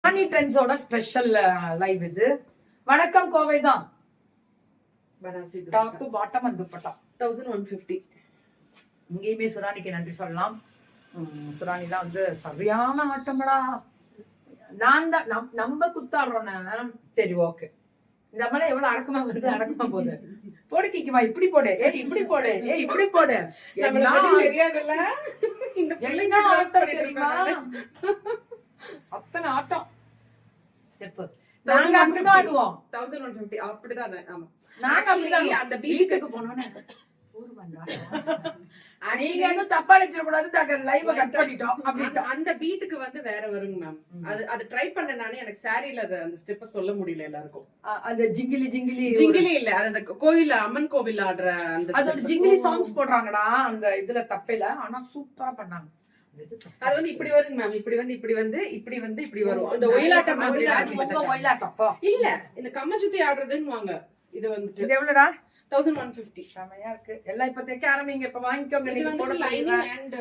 ராணி ட்ரெண்ட்ஸோட special live இது. வணக்கம் கோவை தான். Top bottom and dupatta 1150. இங்கேயுமே சுராணிக்கு நன்றி சொல்லலாம். சுராணி தான் வந்து சரியான ஆட்டம்டா. நான் தான் நம்ம குத்தாடுறோம். சரி ஓகே, இந்த மாதிரி எவ்வளவு அடக்கமா வருது, அடக்கமா போகுது. போடு கிக்குமா, இப்படி போடு, இப்படி போடு, இப்படி போடு. தெரியுமா அத்தனை ஆட்டம் செப்பு. நாங்க அப்படிதான் ஆடுவோம். 1150 அப்படிதான். ஆமா, நாங்க அப்படிதான் அந்த பீட்டுக்கு போனோம்னு நீங்க வந்து தப்பா நினைச்சிடக்கூடாது. லைவ் கட் பண்ணிட்டோம். அந்த பீட்டுக்கு வந்து வேற வருங்க மேம். அது ட்ரை பண்ண நானே எனக்கு சாரியில அந்த ஸ்டெப்ப சொல்ல முடியல எல்லாருக்கும். அந்த ஜிங்கிலி ஜிங்கிலி ஜிங்கிலி இல்ல, அந்த கோவில் அம்மன் கோவில் ஆடுற அந்த அது ஜிங்கிலி சாங்ஸ் போடுறாங்கடா அந்த இதுல தப்பையில. ஆனா சூப்பரா பண்ணாங்க. அது வந்து இப்படி வருங்க மேம். இப்படி வரும். இந்த ஒயிலாட்டம் மாதிரி ஒயிலாட்டம் இல்ல, இந்த கம்மச்சுத்தி ஆடுறதுன்னு. இது வந்து இது எவ்வளவுடா? 1150. செமையா இருக்கு. எல்லாம் இப்ப தைக்க ஆரம்பிங்க. இப்ப வாங்கிக்கோங்க. நீங்க போட லைனிங் அண்ட்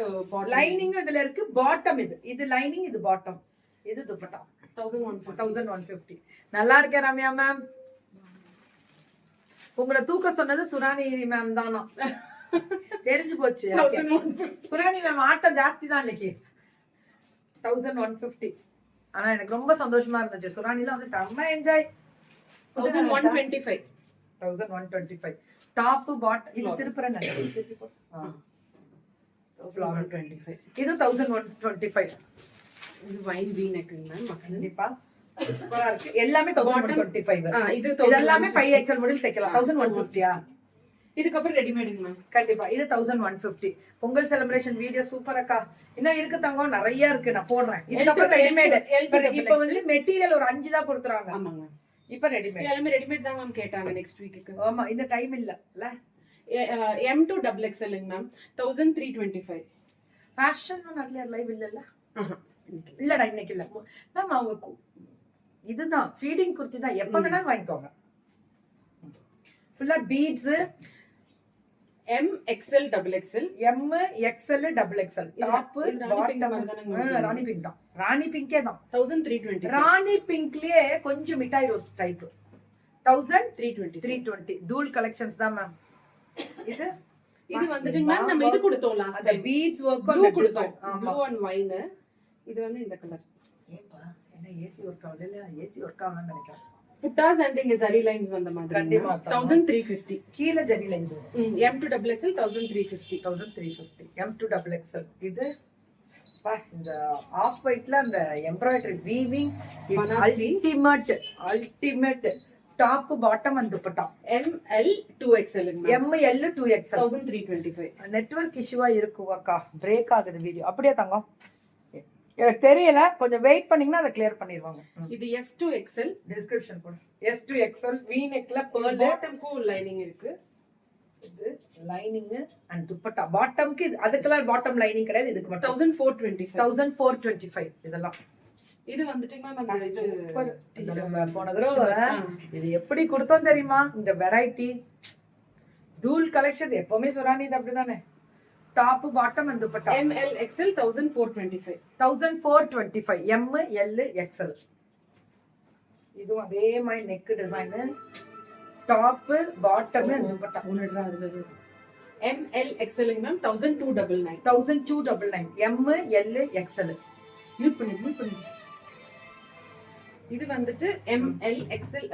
லைனிங் இதுல இருக்கு. பாட்டம் இது லைனிங், இது பாட்டம், இது துப்பட்டா 1150. நல்லா இருக்கே ரம்யா மேம். உங்களை தூக்க சொன்னது சுராணி மேம் தானா? தெரிஞ்சு போச்சு. சுராணி மேம் ஆட்டம் ஜாஸ்தி தான் இன்னைக்கு. 1150. ஆனா எனக்கு ரொம்ப சந்தோஷமா இருந்துச்சு. சுராணில வந்து செம்ம என்ஜாய். 1125. 1125. டாப் பாட் இது திருப்புறேன். இது 1125. இது வைன் வீ நெக்குங்க மேம். கண்டிப்பா சூப்பரா இருக்கு. எல்லாமே 1125. இது எல்லாமே 5XL மாடல் தைக்கலாம். 1150யா? இதுக்கப்புறம் ரெடிமேடுங்க மேம். கண்டிப்பா இது 1150. பொங்கல் செலிப்ரேஷன் வீடியோ சூப்பர் அக்கா. இன்னும் இருக்கு தங்கம், நிறைய இருக்கு. நான் போடுறேன். இதுக்கப்புறம் ரெடிமேடு. இப்ப வந்து மெட்டீரியல் ஒரு 5 தான் கொடுத்துறாங்க. ஆமாங்க. இப்ப ரெடிமேட் எல்லாமே ரெடிமேட் தான் மேம் கேட்டாங்க நெக்ஸ்ட் வீக்குக்கு. ஆமா, இந்த டைம் இல்ல. M2 XXL ma'am 1325. ஃபேஷன் நல்ல லைவ் இல்லல்ல. இல்லடா இன்னைக்கு இல்ல மேம். அவங்க இதுதான் ஃபீடிங் குர்த்தி தான். எப்ப வேணாலும் வாங்கிக்கோங்க. ஃபுல்லா beads. MXL XXL MXL XXL top bottom. ராணி பிங்க் தான். ராணி பிங்கே தான் 1320. ராணி பிங்க்லயே கொஞ்சம் மிட்டாய் ரோஸ் டைப் 1320. தூள் கலெக்ஷன்ஸ் தான் மேம். இது வந்துட்டு மேம் நம்ம இது கொடுத்தோம் last time. Beads work blue கொடுத்தோம். Blue and wine. இது வந்து இந்த கலர். ஏப்பா என்ன ஏசி ஒர்க் ஆகல? இல்ல ஏசி ஒர்க் ஆகலன்னு நினைக்கிறேன். புட்டாஸ் அண்ட் இங்க ஜரி லைன்ஸ் வந்த மாதிரி. கண்டிப்பா 1350. கீழ ஜரி லைன்ஸ் வரும். M2 XXL 1350. M2 XXL. இது பா இந்த ஆஃப் ஒயிட்ல அந்த embroidery weaving it's ultimate. Top bottom and dupatta. ML 2XL. ML 2XL 1325. Network இஷ்யூவா இருக்கு அக்கா. பிரேக் ஆகுது வீடியோ. அப்படியே தங்கம் எனக்கு தெரியல, கொஞ்சம் வெயிட் பண்ணீங்கன்னா அதை கிளியர் பண்ணிடுவாங்க. இது S2 XL. டிஸ்கிரிப்ஷன் போடு. S2 XL V neckல pearl. பாட்டம்க்கும் லைனிங் இருக்கு. இது லைனிங் அண்ட் துப்பட்டா. பாட்டம்க்கு அதுக்கெல்லாம் பாட்டம் லைனிங் கிடையாது. இதுக்கு மட்டும் 1425. 1425. இதெல்லாம் இது வந்துட்டு மேம் அந்த இது போன தடவை இது எப்படி கொடுத்தோம் தெரியுமா? இந்த வெரைட்டி தூள் கலெக்ஷன் எப்பவுமே சுராணி இது அப்படிதானே. Top bottom and dupatta. ML XL 1425. 1425. ML XL. இதுவும் அதே மாதிரி neck design. Top bottom and dupatta. ML XL ma'am 1299. 1299. ML XL. Mute பண்ணு. இது வந்துட்டு ML XL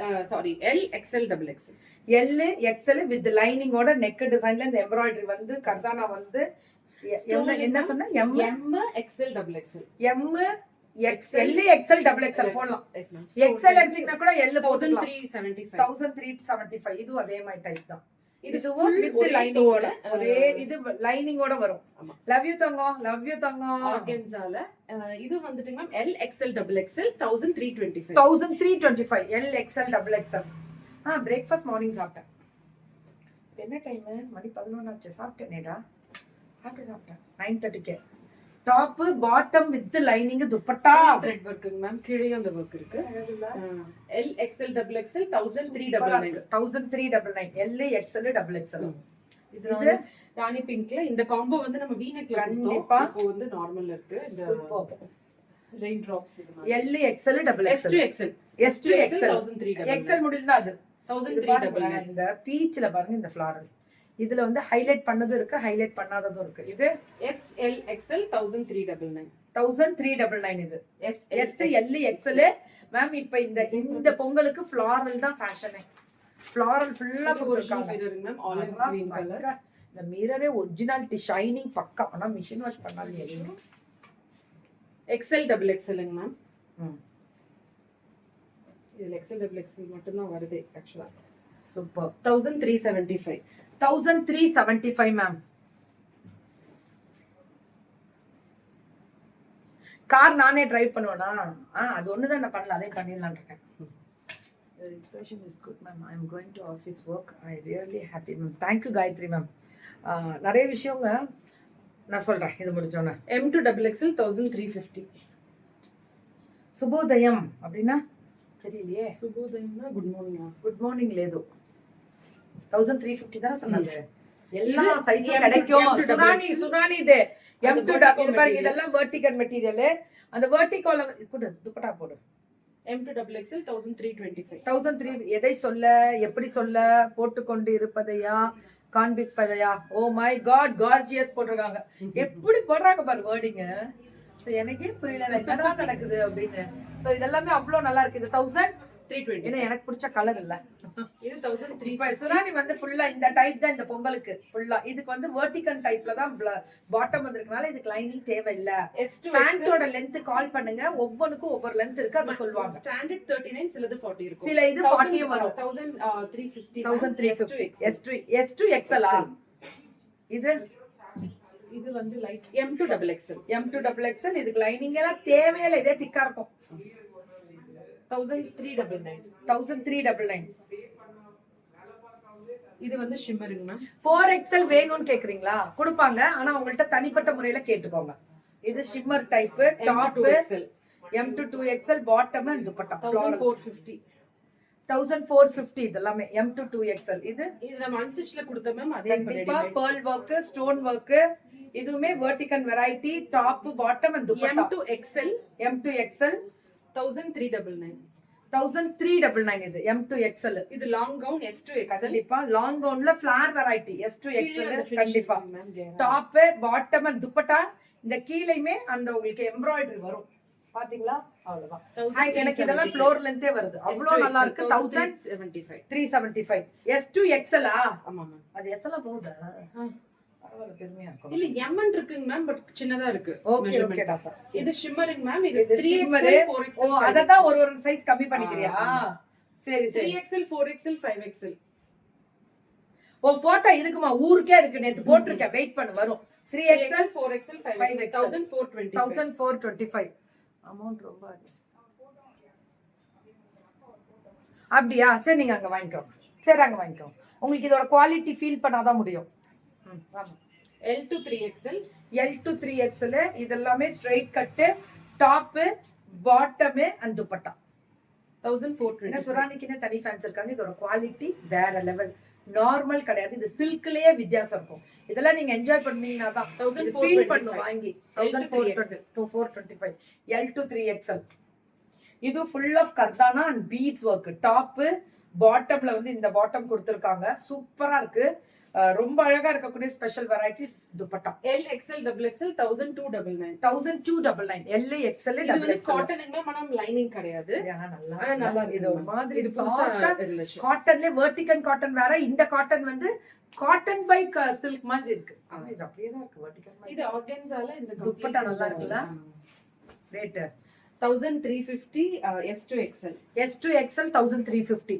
L XL XXL. L XL with லைனிங்கோட நெக் டிசைன்ல இந்த எம்ப்ராய்டரி வந்து கர்தானா வந்து என்ன சொன்ன? M XL XXL. M XL XXL போடலாம். XL எடுத்தீங்கன்னா கூட L போடலாம். 1375. 1375. இது அதே மாதிரி டைப் தான். இதுவும் வித் லைனிங்கோட ஒரே இது லைனிங்கோட வரும். லவ் யூ தங்கம். ஆர்கன்ஸால இது வந்துட்டு ma'am L XL XXL 1325. 1325. L XL XXL. Breakfast morning சாப்பிட்டேன். என்ன டைம்? மணி 11 ஆச்சு. சாப்பிட்டேனேடா. சாப்பிட்டேன் 9:30. Top bottom with lining dupatta. Thread வர்க்குங்க மேம். கீழே அந்த வர்க் இருக்கு. L XL XXL 1399. 1399. L XL XXL. இது ராணி பிங்க்ல இந்த காம்போ வந்து நம்ம V neckல கண்டிப்பா இப்போ வந்து நார்மல்ல இருக்கு. இந்த ரெயின் டிராப்ஸ் இது ma'am. L XL double S to XL XL. S to XL 1399. XL முடியல அது 1399. இந்த பீச்ல பாருங்க இந்த ஃபிளாரல் இதுல வந்து ஹைலைட் பண்ணதும் இருக்கு ஹைலைட் பண்ணாததும் இருக்கு இது SL XL 1399. 1399 இது எஸ் எல் எக்ஸ்எல் மேம் இப்ப இந்த பொங்கலுக்கு ஃபிளாரல் தான் ஃபேஷனே ஃபிளாரல் ஃபுல்லா கொடுத்திருக்காங்க மேம் ஆலிவ் கிரீன் கலர். இந்த மிரரே ஒரிஜினாலிட்டி ஷைனிங் பக்கா ஆனா மிஷின் வாஷ் பண்ணாதீங்க எதுவுமே XL double XL மேம். ம் இதுல XL double XL மட்டும் தான் வருது एक्चुअली. சூப்பர் 1375. 1375 மேம் கார் நானே டிரைவ் பண்ணுவேனா அது ஒண்ணுதான் நான் பண்ணல அதையும் பண்ணிடலாம்னு இருக்கேன் Your inspiration is good ma'am. I am going to office work. I really happy ma'am. Thank you Gayatri ma'am. நிறைய விஷயங்க நான் சொல்றேன் இது முடிஞ்சோன்னே. M2 double XL 1350. சுபோதயம் அப்படின்னா தெரியலையே. சுபோதயம்னா குட் மார்னிங். குட் மார்னிங் லேது 1350 தானே சொன்னாங்க. எல்லா சைஸும் கிடைக்கும். சுனானி இது M2 இது பாருங்க இதெல்லாம் வெர்டிகல் மெட்டீரியல். அந்த வெர்டிகல்ல கூட துப்பட்டா போடு. M2 double XL 1325. 1300 எதை சொல்ல எப்படி சொல்ல போட்டுக்கொண்டு இருப்பதையா காண்பிப்பதையா ஓ மை காட் கார்ஜியஸ் போட்டிருக்காங்க எப்படி போடுறாங்க பாரு வேர்டிங்க சோ எனக்கே புரியல என்னடா நடக்குது அப்படின்னு சோ இதெல்லாமே அவ்வளவு நல்லா இருக்கு இது 1320 ஏன்னா எனக்கு பிடிச்ச கலர் இல்ல இது 1300 சுனானி வந்து ஃபுல்லா இந்த டைப் தான் இந்த பொங்கலுக்கு ஃபுல்லா இதுக்கு வந்து வெர்டிகல் டைப்ல தான் பாட்டம் வந்திருக்கனால இதுக்கு லைனிங் தேவை இல்ல பேண்டோட லெந்த் கால் பண்ணுங்க ஒவ்வொருக்கும் ஒவ்வொரு லெந்த் இருக்கு அது சொல்வாங்க ஸ்டாண்டர்ட் 39 சிலது 40 இருக்கும் சில இது 40 வரும் 1350 1350 S2 XL இது வந்து லைட் M2 double XL இதுக்கு லைனிங் எல்லாம் தேவையில்லை இதே திக்கா இருக்கும் 1399 இது வந்து ஷிம்மரிங் மேம் 4XL வேணும்னு கேக்குறீங்களா கொடுப்பாங்க ஆனா உங்கள்ட்ட தனிப்பட்ட முறையில கேட்டுக்கோங்க இது shimmer type top M2 2XL bottom and dupatta 1450 இதெல்லாமே M2 2XL இது நம்ம அன்ஸ்டிச்ல கொடுத்த மேம் அதே கண்டிப்பா pearl work ஸ்டோன் work இதுவுமே vertical variety top bottom and dupatta M2 XL 1399 இது M2 XL இது லாங் கவுன் S2 XL கண்டிப்பா லாங் கவுன்ல ஃபிளார் வெரைட்டி S2 XL கண்டிப்பா டாப் பாட்டம் அண்ட் துப்பட்டா இந்த கீழையுமே அந்த உங்களுக்கு எம்ப்ராய்டரி வரும் பாத்தீங்களா அவ்வளவுதான் எனக்கு இதெல்லாம் ஃப்ளோர் லென்த்தே வருது அவ்வளவு நல்லா இருக்கு 1375 S2 XL ஆமா மேம் அது SL போகுதா பரவாயில்லை பெருமையா இருக்கும் இல்ல M இருக்குங்க மேம் பட் சின்னதா இருக்கு ஓகே ஓகே டாக்டர் இது ஷிம்மரிங் மேம் இது 3XL 4XL ஓ அத தான் ஒரு சைஸ் கம்மி பண்ணிக்கறியா சரி சரி 3XL 4XL 5XL ஓ போட்டோ இருக்குமா ஊருக்கே இருக்கு நேத்து போட்டுருக்கேன் வெயிட் பண்ணு வரும் 3XL 4XL 5XL 1425 அமௌண்ட் ரொம்ப அப்படியா சரி நீங்க அங்க வாங்கிக்கோ சரி அங்க வாங்கிக்கோ உங்களுக்கு இதோட குவாலிட்டி ஃபீல் பண்ணாதான் முடியும் L2 3XL இதெல்லாமே straight cut top bottom and dupatta 1420 சுரானிக்குன்னு தனி ஃபேன்ஸ் இருக்காங்க இதோட குவாலிட்டி வேற லெவல் நார்மல் கிடையாது இது சில்க்லயே வித்தியாசம் இருக்கும் இதெல்லாம் நீங்க என்ஜாய் பண்ணீங்கன்னா தான் ஃபீல் பண்ணும் வாங்கி 1425 L2 3XL இது ஃபுல் ஆஃப் கர்தானா அண்ட் பீட்ஸ் ஒர்க் டாப் பாட்டம்ல வந்து இந்த பாட்டம் கொடுத்திருக்காங்க சூப்பரா இருக்கு ரொம்ப அழகா இருக்கக்கூடிய special varieties dupatta LXL double XL 1299 LXL double XL காட்டன்ங்க மேடம் லைனிங் கிடையாது நல்லா இது ஒரு மாதிரி சாஃப்ட்டா காட்டன்ல வெர்டிகல் காட்டன் வேற இந்த காட்டன் வந்து காட்டன் பை சில்க் மாதிரி இருக்கு இது அப்படியே தான் இருக்கு வெர்டிகல் மாதிரி இது ஆர்கன்ஸால இந்த துப்பட்டா நல்லா இருக்குல ரேட் 1350 S2 XL 1350